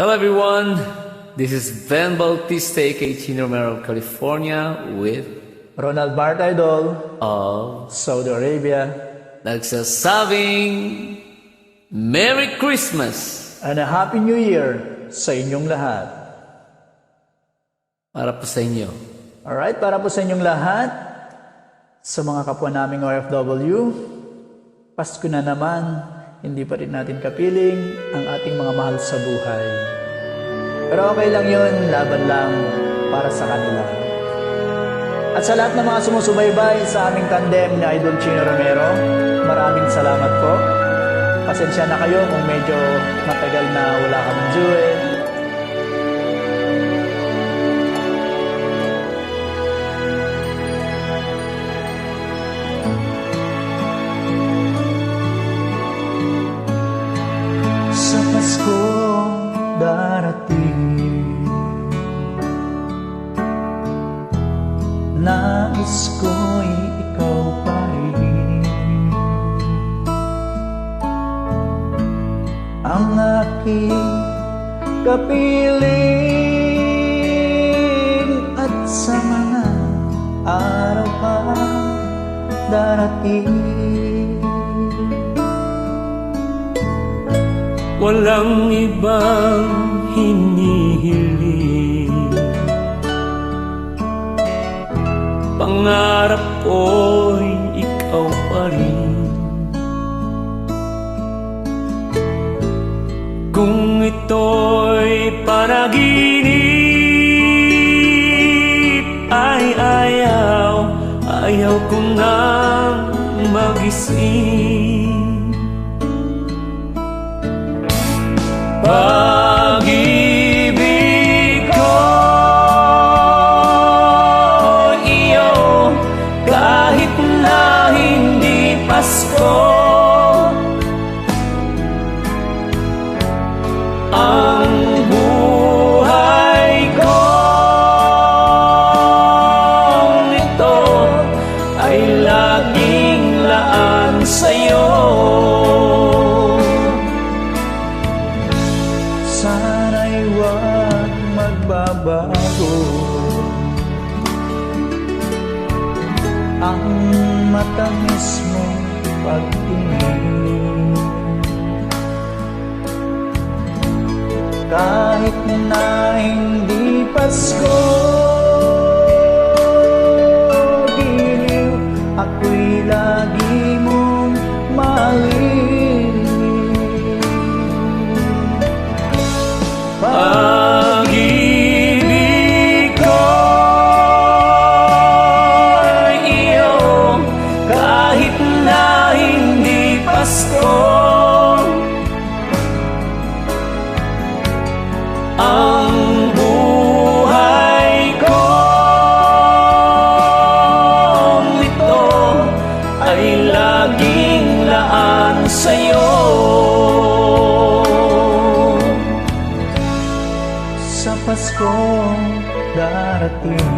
Hello everyone, this is Ben Bautista, aka Chino Romero of California with Ronald Bart Idol of Saudi Arabia, nagsasabing Merry Christmas and a Happy New Year sa inyong lahat. para po sa inyo. Alright, para po sa inyong lahat, sa mga kapwa naming OFW, Pasko na naman, hindi pa rin natin kapiling ang ating mga mahal sa buhay. Pero okay lang yun, laban lang para sa kanila. At sa lahat ng mga sumusubaybay sa aming tandem ni Idol Chino Romero, maraming salamat po. Pasensya na kayo kung medyo matagal na wala kaming duet. Sa Pasko darating, nais ko'y ikaw pa rin ang aking kapiling, at sa mga araw pa darating, Walang ibang hinihiling, pangarap ko'y ikaw pa rin. Kung ito'y panaginip, ay ayaw ko nang magising. Pag-ibig ko iyo, kahit na hindi Pasko, ang buhay ko ito ay laging laan sa'yo. sana'y huwag magbabago ang matamis mong pagtingin, kahit na hindi Pasko. Giliw, ako'y lagi mong mahalin. Pag-ibig ko iyo, kahit na hindi Pasko, ang buhay ko ito ay laging laan sa'yo. Sa Paskong darating,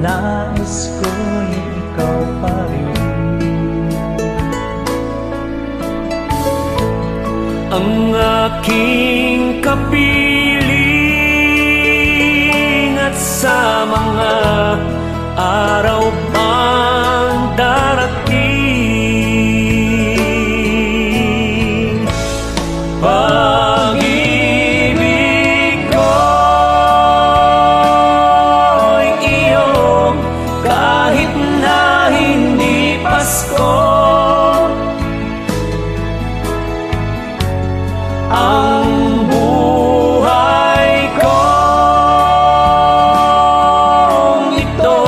nais ko'y ikaw pa rin Ang aking kapiling, at sa mga araw pang darating, pag-ibig ko iyo, kahit na hindi Pasko, ang buhay ko ito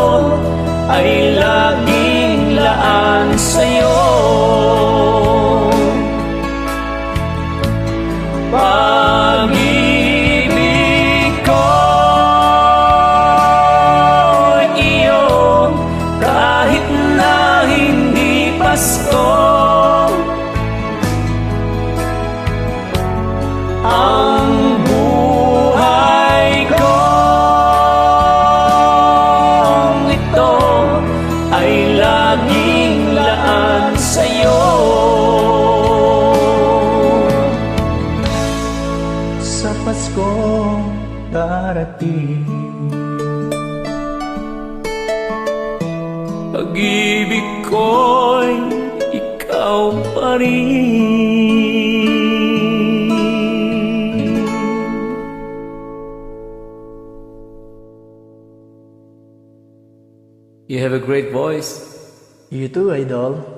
ay laging laan sa'yo. Pag-ibig ko iyo, kahit na hindi Pasko, ang buhay ko ito ay laging laan sa'yo. darating. Pag-ibig ko'y ikaw pa rin. You have a great voice. You too, Idol.